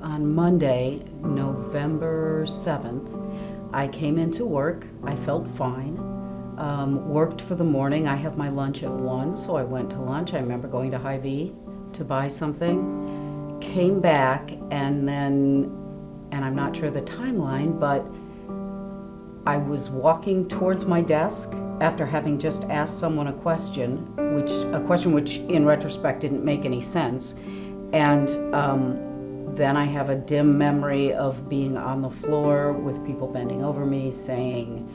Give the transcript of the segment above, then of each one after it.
On Monday, November 7th, I came into work. I felt fine. Worked for the morning. I have my lunch at 1, so I went to lunch. I remember going to Hy-Vee to buy something. Came back, and I'm not sure the timeline, but I was walking towards my desk after having just asked someone a question which in retrospect didn't make any sense. And then I have a dim memory of being on the floor with people bending over me saying,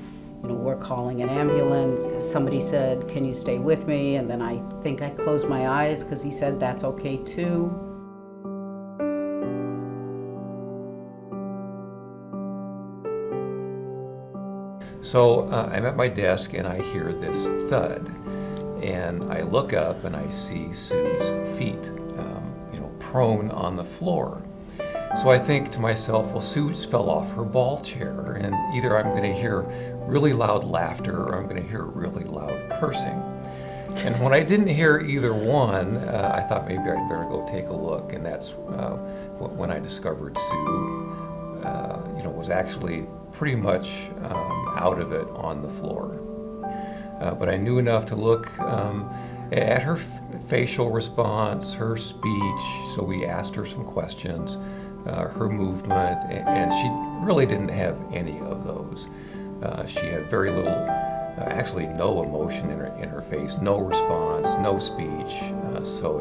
we're calling an ambulance. Somebody said, can you stay with me? And then I think I closed my eyes because he said, that's okay too. So I'm at my desk and I hear this thud, and I look up and I see Sue's feet, prone on the floor. So I think to myself, well, Sue just fell off her ball chair, and either I'm going to hear really loud laughter or I'm going to hear really loud cursing. And when I didn't hear either one, I thought maybe I'd better go take a look, and that's when I discovered Sue, was actually pretty much out of it on the floor. But I knew enough to look at her facial response, her speech, so we asked her some questions, her movement, and she really didn't have any of those. She had very little, actually no emotion in her face, no response, no speech, so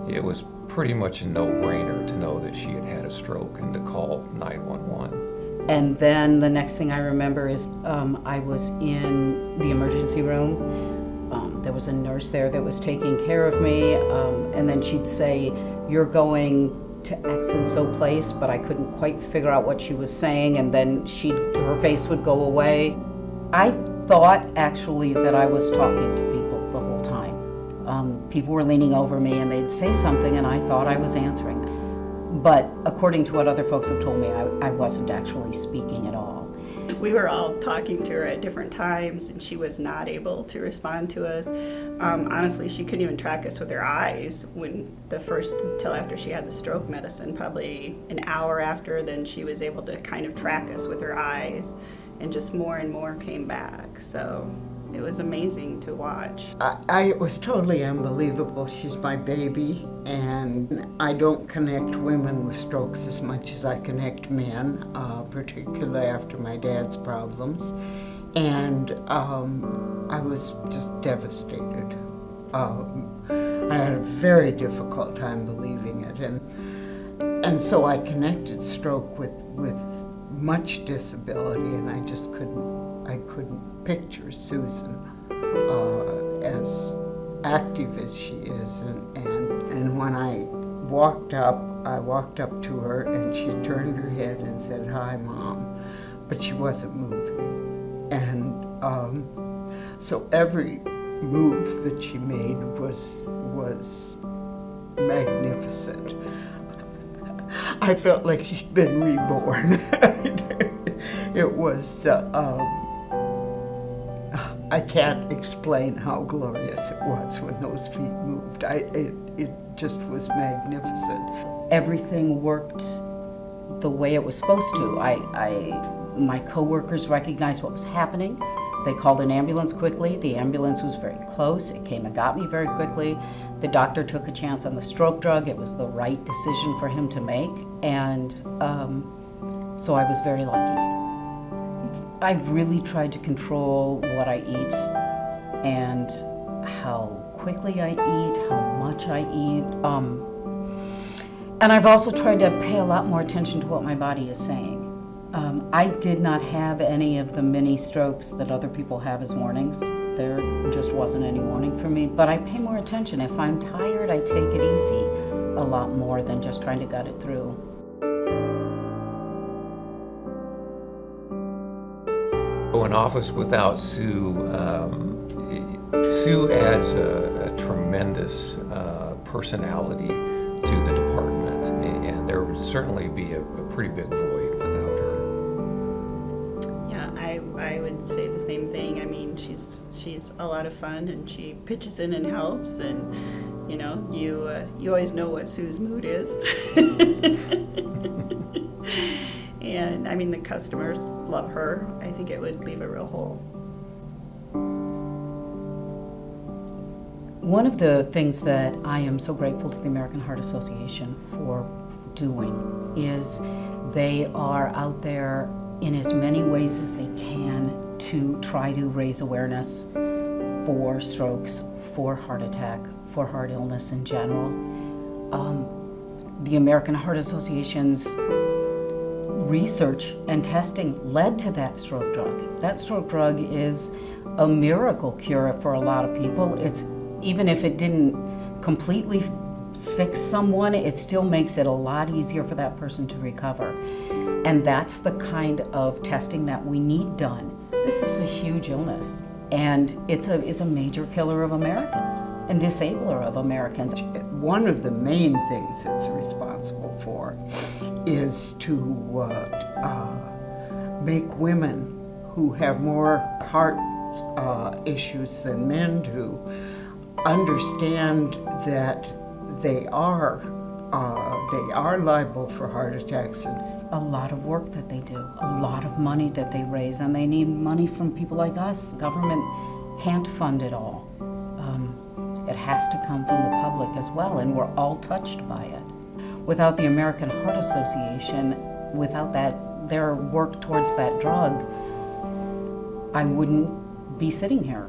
it was pretty much a no-brainer to know that she had had a stroke and to call 911. And then the next thing I remember is I was in the emergency room. There was a nurse there that was taking care of me, and then she'd say, you're going to X and so place, but I couldn't quite figure out what she was saying, and then her face would go away. I thought actually that I was talking to people the whole time. People were leaning over me and they'd say something and I thought I was answering them. But according to what other folks have told me, I wasn't actually speaking at all. We were all talking to her at different times and she was not able to respond to us. Honestly, she couldn't even track us with her eyes till after she had the stroke medicine, probably an hour after, then she was able to kind of track us with her eyes, and just more and more came back. So it was amazing to watch. It was totally unbelievable. She's my baby, and I don't connect women with strokes as much as I connect men, particularly after my dad's problems. And I was just devastated. I had a very difficult time believing it, and so I connected stroke with much disability, and I just couldn't picture Susan as active as she is. And when I walked up to her and she turned her head and said, "Hi, Mom," but she wasn't moving. And so every move that she made was magnificent. I felt like she'd been reborn. It was, I can't explain how glorious it was when those feet moved. It just was magnificent. Everything worked the way it was supposed to. My coworkers recognized what was happening. They called an ambulance quickly. The ambulance was very close. It came and got me very quickly. The doctor took a chance on the stroke drug. It was the right decision for him to make. And so I was very lucky. I've really tried to control what I eat and how quickly I eat, how much I eat. And I've also tried to pay a lot more attention to what my body is saying. I did not have any of the mini strokes that other people have as warnings. There just wasn't any warning for me, but I pay more attention. If I'm tired, I take it easy a lot more than just trying to gut it through. An office without Sue, Sue adds a tremendous personality to the department, and there would certainly be a pretty big void without her. Yeah, I would say the same thing. I mean, she's a lot of fun, and she pitches in and helps, and You know, you always know what Sue's mood is. And I mean, the customers love her. I think it would leave a real hole. One of the things that I am so grateful to the American Heart Association for doing is they are out there in as many ways as they can to try to raise awareness for strokes, for heart attack, for heart illness in general. The American Heart Association's research and testing led to that stroke drug. That stroke drug is a miracle cure for a lot of people. It's, even if it didn't completely fix someone, it still makes it a lot easier for that person to recover. And that's the kind of testing that we need done. This is a huge illness, and it's a major killer of Americans and disabler of Americans. One of the main things it's responsible for is to make women who have more heart issues than men do understand that they are liable for heart attacks. It's a lot of work that they do, a lot of money that they raise, and they need money from people like us. Government can't fund it all. It has to come from the public as well, and we're all touched by it. Without the American Heart Association, without their work towards that drug, I wouldn't be sitting here.